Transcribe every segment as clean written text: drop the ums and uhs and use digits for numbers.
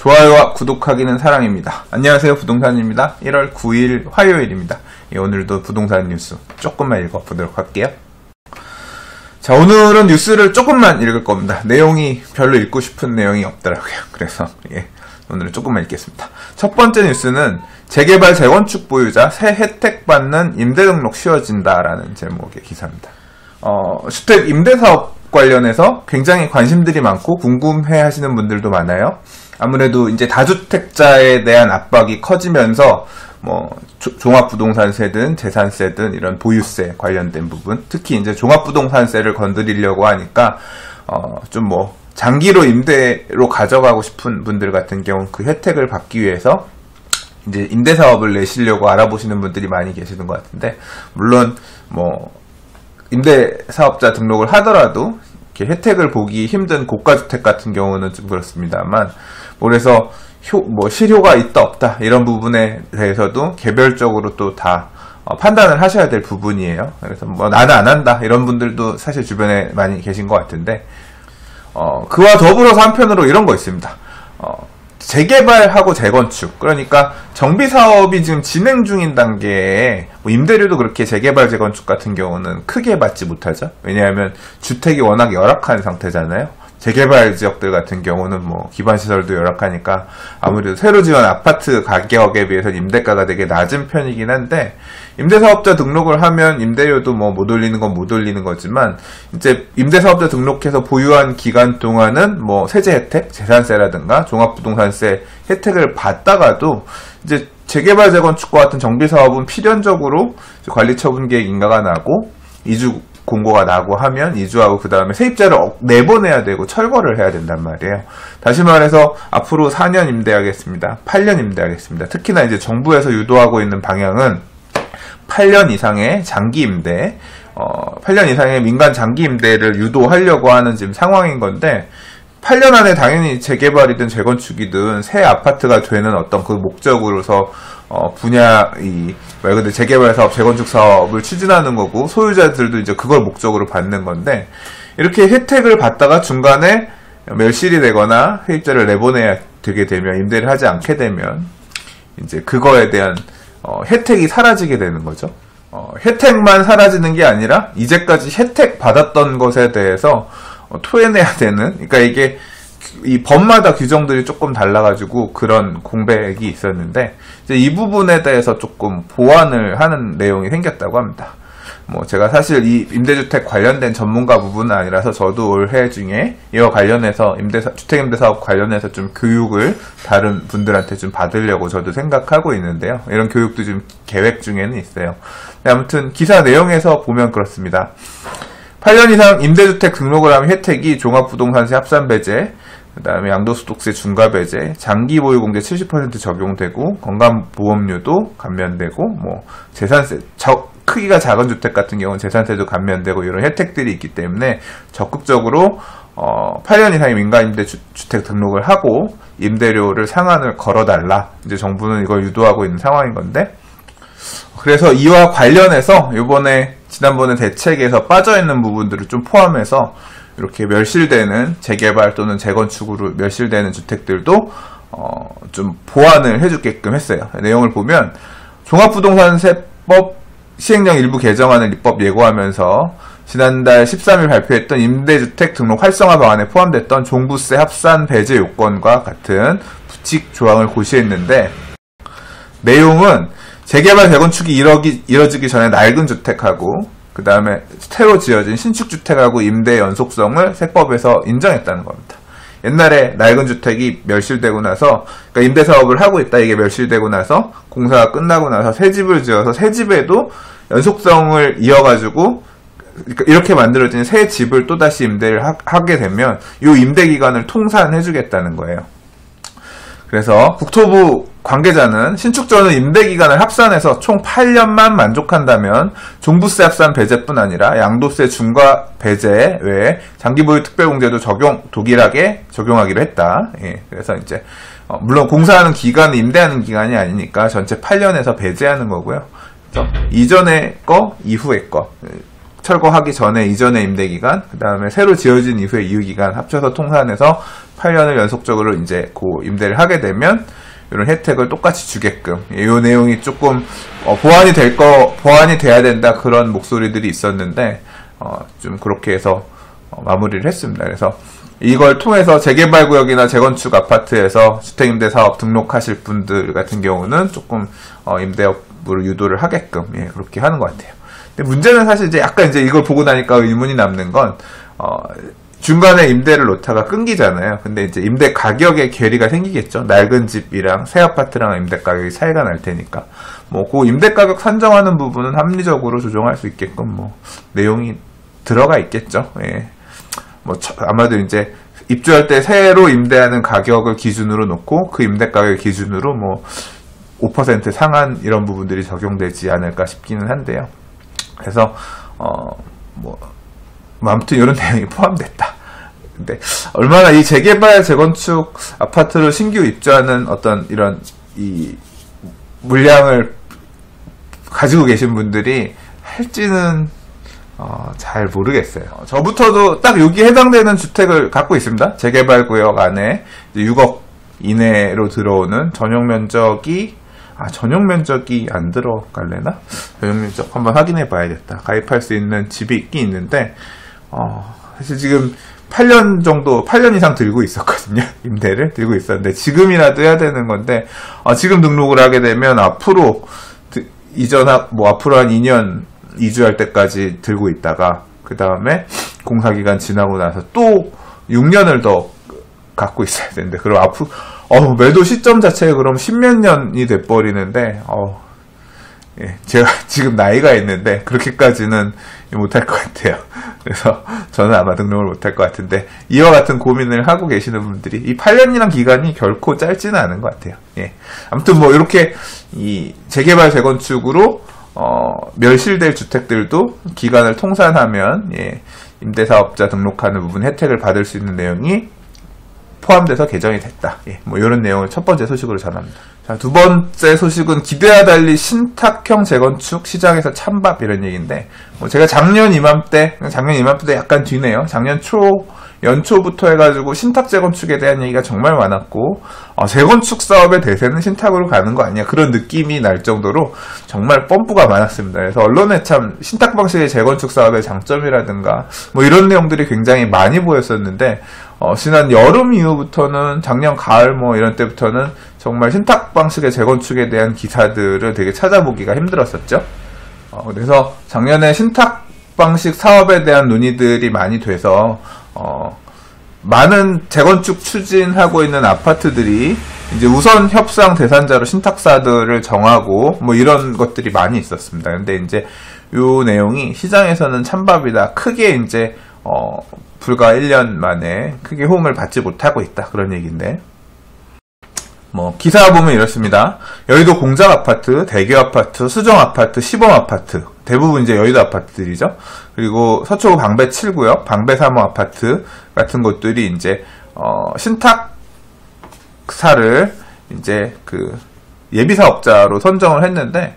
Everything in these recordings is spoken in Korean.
좋아요와 구독하기는 사랑입니다. 안녕하세요, 부동산입니다. 1월 9일 화요일입니다. 오늘도 부동산 뉴스 조금만 읽어보도록 할게요. 자, 오늘은 뉴스를 조금만 읽을 겁니다. 내용이 별로 읽고 싶은 내용이 없더라고요. 그래서 오늘은 조금만 읽겠습니다. 첫 번째 뉴스는 재개발 재건축 보유자 새 혜택 받는 임대 등록 쉬워진다라는 제목의 기사입니다. 주택 임대 사업 관련해서 굉장히 관심들이 많고 궁금해 하시는 분들도 많아요. 아무래도 이제 다주택자에 대한 압박이 커지면서 종합부동산세든 재산세든 이런 보유세 관련된 부분, 특히 이제 종합부동산세를 건드리려고 하니까 좀 장기로 임대로 가져가고 싶은 분들 같은 경우 그 혜택을 받기 위해서 이제 임대 사업을 내시려고 알아보시는 분들이 많이 계시는 것 같은데, 물론 임대 사업자 등록을 하더라도 이렇게 혜택을 보기 힘든 고가주택 같은 경우는 좀 그렇습니다만, 그래서 실효가 있다 없다 이런 부분에 대해서도 개별적으로 또 다 판단을 하셔야 될 부분이에요. 그래서 나는 안 한다 이런 분들도 사실 주변에 많이 계신 것 같은데, 그와 더불어서 한편으로 이런 거 있습니다. 재개발하고 재건축, 그러니까 정비사업이 지금 진행 중인 단계에 임대료도 그렇게 재개발 재건축 같은 경우는 크게 받지 못하죠. 왜냐하면 주택이 워낙 열악한 상태잖아요. 재개발 지역들 같은 경우는 기반시설도 열악하니까 아무래도 새로 지은 아파트 가격에 비해서 임대가가 되게 낮은 편이긴 한데, 임대사업자 등록을 하면 임대료도 못 올리는 건 못 올리는 거지만, 이제 임대사업자 등록해서 보유한 기간 동안은 세제 혜택, 재산세라든가 종합부동산세 혜택을 받다가도 이제 재개발 재건축과 같은 정비사업은 필연적으로 관리처분 계획 인가가 나고 이주 공고가 나고 하면 이주하고 그 다음에 세입자를 내보내야 되고 철거를 해야 된단 말이에요. 다시 말해서 앞으로 4년 임대하겠습니다. 8년 임대하겠습니다. 특히나 이제 정부에서 유도하고 있는 방향은 8년 이상의 장기 임대, 8년 이상의 민간 장기 임대를 유도하려고 하는 지금 상황인 건데, 8년 안에 당연히 재개발이든 재건축이든 새 아파트가 되는 어떤 그 목적으로서 말 그대로 재개발 사업, 재건축 사업을 추진하는 거고, 소유자들도 이제 그걸 목적으로 받는 건데, 이렇게 혜택을 받다가 중간에 멸실이 되거나 세입자를 내보내야 되게 되면, 임대를 하지 않게 되면 이제 그거에 대한 혜택이 사라지게 되는 거죠. 혜택만 사라지는 게 아니라 이제까지 혜택 받았던 것에 대해서 토해내야 되는, 그러니까 이게 이 법마다 규정들이 조금 달라가지고 그런 공백이 있었는데, 이제 이 부분에 대해서 조금 보완을 하는 내용이 생겼다고 합니다. 제가 사실 이 임대주택 관련된 전문가 부분은 아니라서 저도 올해 중에 이와 관련해서 주택임대사업 관련해서 좀 교육을 다른 분들한테 좀 받으려고 저도 생각하고 있는데요. 이런 교육도 좀 계획 중에는 있어요. 아무튼 기사 내용에서 보면 그렇습니다. 8년 이상 임대주택 등록을 하면 혜택이 종합부동산세 합산배제, 그 다음에 양도소득세 중과배제, 장기보유공제 70% 적용되고, 건강보험료도 감면되고, 재산세, 크기가 작은 주택 같은 경우는 재산세도 감면되고, 이런 혜택들이 있기 때문에 적극적으로 8년 이상의 민간임대주택 등록을 하고 임대료를 상한을 걸어달라, 이제 정부는 이걸 유도하고 있는 상황인 건데, 그래서 이와 관련해서 지난번에 대책에서 빠져있는 부분들을 좀 포함해서 이렇게 멸실되는 재개발 또는 재건축으로 멸실되는 주택들도 좀 보완을 해주게끔 했어요. 내용을 보면, 종합부동산세법 시행령 일부 개정안을 입법 예고하면서 지난달 13일 발표했던 임대주택 등록 활성화 방안에 포함됐던 종부세 합산 배제 요건과 같은 부칙 조항을 고시했는데, 내용은 재개발 재건축이 이뤄지기 전에 낡은 주택하고 그 다음에 새로 지어진 신축주택하고 임대 연속성을 세법에서 인정했다는 겁니다. 옛날에 낡은 주택이 멸실되고 나서, 그러니까 임대사업을 하고 있다, 이게 멸실되고 나서 공사가 끝나고 나서 새 집을 지어서 새 집에도 연속성을 이어가지고 이렇게 만들어진 새 집을 또다시 임대를 하게 되면 이 임대기간을 통산해주겠다는 거예요. 그래서 국토부 관계자는 신축전은 임대기간을 합산해서 총 8년만 만족한다면 종부세 합산 배제뿐 아니라 양도세 중과 배제 외에 장기보유 특별공제도 동일하게 적용하기로 했다. 그래서 이제 물론 공사하는 기간은 임대하는 기간이 아니니까 전체 8년에서 배제하는 거고요. 그래서 이전의 거, 이후의 거, 철거하기 전에 이전의 임대기간, 그 다음에 새로 지어진 이후의 이유기간 합쳐서 통산해서 8년을 연속적으로 이제 임대를 하게 되면 이런 혜택을 똑같이 주게끔 이 내용이 조금 보완이 돼야 된다 그런 목소리들이 있었는데 좀 그렇게 해서 마무리를 했습니다. 그래서 이걸 통해서 재개발구역이나 재건축 아파트에서 주택임대사업 등록하실 분들 같은 경우는 조금 임대업으로 유도를 하게끔 그렇게 하는 것 같아요. 근데 문제는 사실 이제 약간 이제 이걸 보고 나니까 의문이 남는 건 중간에 임대를 놓다가 끊기잖아요. 근데 이제 임대 가격에 괴리가 생기겠죠. 낡은 집이랑 새 아파트랑 임대 가격이 차이가 날 테니까 그 임대 가격 산정하는 부분은 합리적으로 조정할 수 있게끔 내용이 들어가 있겠죠. 예. 아마도 이제 입주할 때 새로 임대하는 가격을 기준으로 놓고 그 임대 가격 기준으로 5% 상한 이런 부분들이 적용되지 않을까 싶기는 한데요. 그래서 아무튼 이런 내용이 포함됐다. 근데 얼마나 이 재개발 재건축 아파트를 신규 입주하는 어떤 이런 이 물량을 가지고 계신 분들이 할지는 잘 모르겠어요. 저부터도 딱 여기 해당되는 주택을 갖고 있습니다. 재개발 구역 안에 6억 이내로 들어오는 전용 면적이 안 들어갈래나? 전용 면적 한번 확인해 봐야겠다. 가입할 수 있는 집이 있긴 있는데 사실 지금 8년 이상 들고 있었거든요. 임대를 들고 있었는데 지금이라도 해야 되는 건데 지금 등록을 하게 되면 앞으로 앞으로 한 2년 이주할 때까지 들고 있다가 그 다음에 공사기간 지나고 나서 또 6년을 더 갖고 있어야 되는데 그럼 앞으로 매도 시점 자체가 그럼 10몇 년이 돼버리는데 제가 지금 나이가 있는데 그렇게까지는 못할 것 같아요. 그래서 저는 아마 등록을 못할 것 같은데 이와 같은 고민을 하고 계시는 분들이 이 8년이란 기간이 결코 짧지는 않은 것 같아요. 아무튼 이렇게 이 재개발 재건축으로 멸실될 주택들도 기간을 통산하면 임대사업자 등록하는 부분 혜택을 받을 수 있는 내용이 포함돼서 개정이 됐다. 이런 내용을 첫 번째 소식으로 전합니다. 자, 두 번째 소식은 기대와 달리 신탁형 재건축 시장에서 찬밥 이런 얘기인데 제가 작년 이맘때 약간 뒤네요. 작년 연초부터 해가지고 신탁 재건축에 대한 얘기가 정말 많았고 재건축 사업의 대세는 신탁으로 가는 거 아니야 그런 느낌이 날 정도로 정말 펌프가 많았습니다. 그래서 언론에 참 신탁 방식의 재건축 사업의 장점이라든가 이런 내용들이 굉장히 많이 보였었는데 지난 여름 이후부터는 작년 가을 이런 때부터는 정말 신탁 방식의 재건축에 대한 기사들을 되게 찾아보기가 힘들었었죠. 그래서 작년에 신탁 방식 사업에 대한 논의들이 많이 돼서 많은 재건축 추진하고 있는 아파트들이 이제 우선 협상 대상자로 신탁사들을 정하고 이런 것들이 많이 있었습니다. 근데 이제 요 내용이 시장에서는 찬밥이다. 크게 이제 불과 1년 만에 크게 호응을 받지 못하고 있다. 그런 얘기인데 기사 보면 이렇습니다. 여의도 공작 아파트, 대교 아파트, 수정 아파트, 시범 아파트 대부분 이제 여의도 아파트들이죠. 그리고 서초구 방배 7구역, 방배 3호 아파트 같은 곳들이 이제 신탁사를 이제 예비 사업자로 선정을 했는데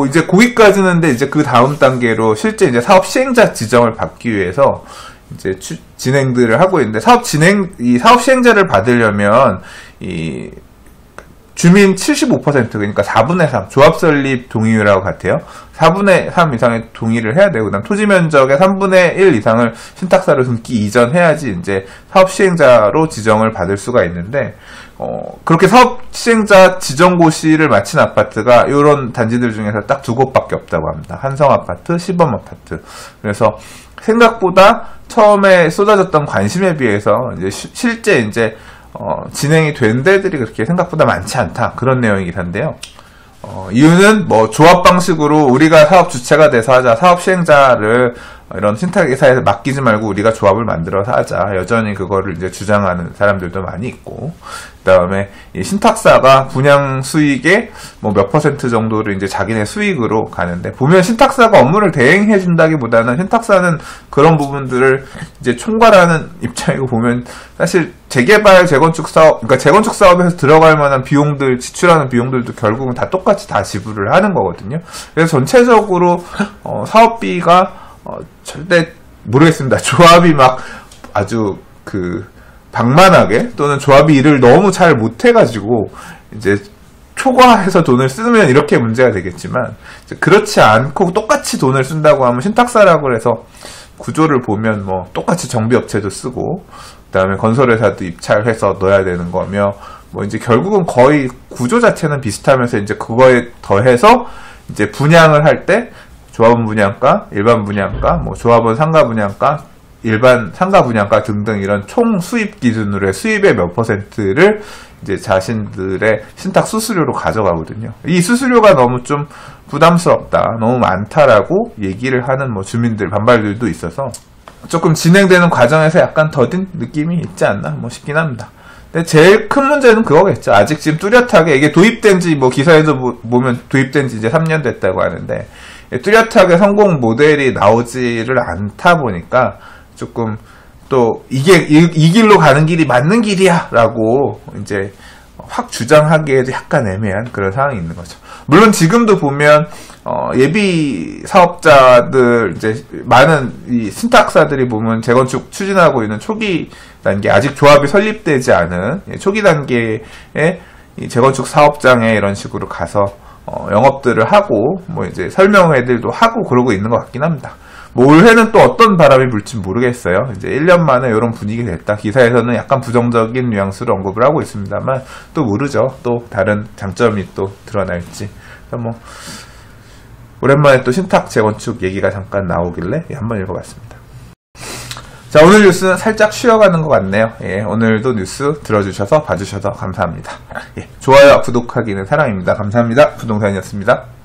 이제 거기까지는 이제 그 다음 단계로 실제 이제 사업 시행자 지정을 받기 위해서 이제 진행들을 하고 있는데 이 사업 시행자를 받으려면 이 주민 75% 그러니까 4분의 3 조합 설립 동의율하고 같아요. 4분의 3 이상의 동의를 해야 되고 그다음 토지 면적의 3분의 1 이상을 신탁사로 등기 이전 해야지 이제 사업 시행자로 지정을 받을 수가 있는데 그렇게 사업 시행자 지정 고시를 마친 아파트가 이런 단지들 중에서 딱 두 곳밖에 없다고 합니다. 한성 아파트, 시범 아파트. 그래서 생각보다 처음에 쏟아졌던 관심에 비해서 이제 실제 이제 진행이 된 데들이 그렇게 생각보다 많지 않다. 그런 내용이긴 한데요. 이유는 조합 방식으로 우리가 사업 주체가 돼서 하자. 사업 시행자를 이런 신탁회사에서 맡기지 말고 우리가 조합을 만들어서 하자. 여전히 그거를 이제 주장하는 사람들도 많이 있고. 그 다음에 이 신탁사가 분양 수익의 몇 % 정도를 이제 자기네 수익으로 가는데, 보면 신탁사가 업무를 대행해 준다기보다는 신탁사는 그런 부분들을 이제 총괄하는 입장이고, 보면 사실 재개발, 재건축 사업, 그러니까 재건축 사업에서 들어갈 만한 비용들, 지출하는 비용들도 결국은 다 똑같이 다 지불을 하는 거거든요. 그래서 전체적으로 절대 모르겠습니다. 조합이 막 아주 방만하게 또는 조합이 일을 너무 잘 못해가지고 이제 초과해서 돈을 쓰면 이렇게 문제가 되겠지만, 그렇지 않고 똑같이 돈을 쓴다고 하면 신탁사라고 해서 구조를 보면 뭐 똑같이 정비업체도 쓰고 그다음에 건설회사도 입찰해서 넣어야 되는 거며, 뭐 이제 결국은 거의 구조 자체는 비슷하면서 이제 그거에 더해서 이제 분양을 할 때 조합원 분양가, 일반 분양가, 뭐 조합원 상가 분양가, 일반 상가 분양가 등등 이런 총 수입 기준으로의 수입의 몇 %를 이제 자신들의 신탁 수수료로 가져가거든요. 이 수수료가 너무 좀 부담스럽다, 너무 많다라고 얘기를 하는 뭐 주민들 반발들도 있어서 조금 진행되는 과정에서 약간 더딘 느낌이 있지 않나 뭐 싶긴 합니다. 근데 제일 큰 문제는 그거겠죠. 아직 지금 뚜렷하게 이게 도입된 지 뭐 기사에도 보면 도입된 지 이제 3년 됐다고 하는데, 뚜렷하게 성공 모델이 나오지를 않다 보니까 조금 또 이게 이 길로 가는 길이 맞는 길이야 라고 이제 확 주장하기에도 약간 애매한 그런 상황이 있는 거죠. 물론 지금도 보면 예비 사업자들, 이제 많은 이 신탁사들이 보면 재건축 추진하고 있는 초기 단계, 아직 조합이 설립되지 않은 초기 단계의 이 재건축 사업장에 이런 식으로 가서 영업들을 하고 뭐 이제 설명회들도 하고 그러고 있는 것 같긴 합니다. 뭐 올해는 또 어떤 바람이 불지 모르겠어요. 이제 1년 만에 이런 분위기가 됐다. 기사에서는 약간 부정적인 뉘앙스로 언급을 하고 있습니다만 또 모르죠. 또 다른 장점이 또 드러날지. 뭐 오랜만에 또 신탁 재건축 얘기가 잠깐 나오길래 한번 읽어봤습니다. 자, 오늘 뉴스는 살짝 쉬어가는 것 같네요. 예, 오늘도 뉴스 들어주셔서 봐주셔서 감사합니다. 예, 좋아요, 구독하기는 사랑입니다. 감사합니다. 부동산이었습니다.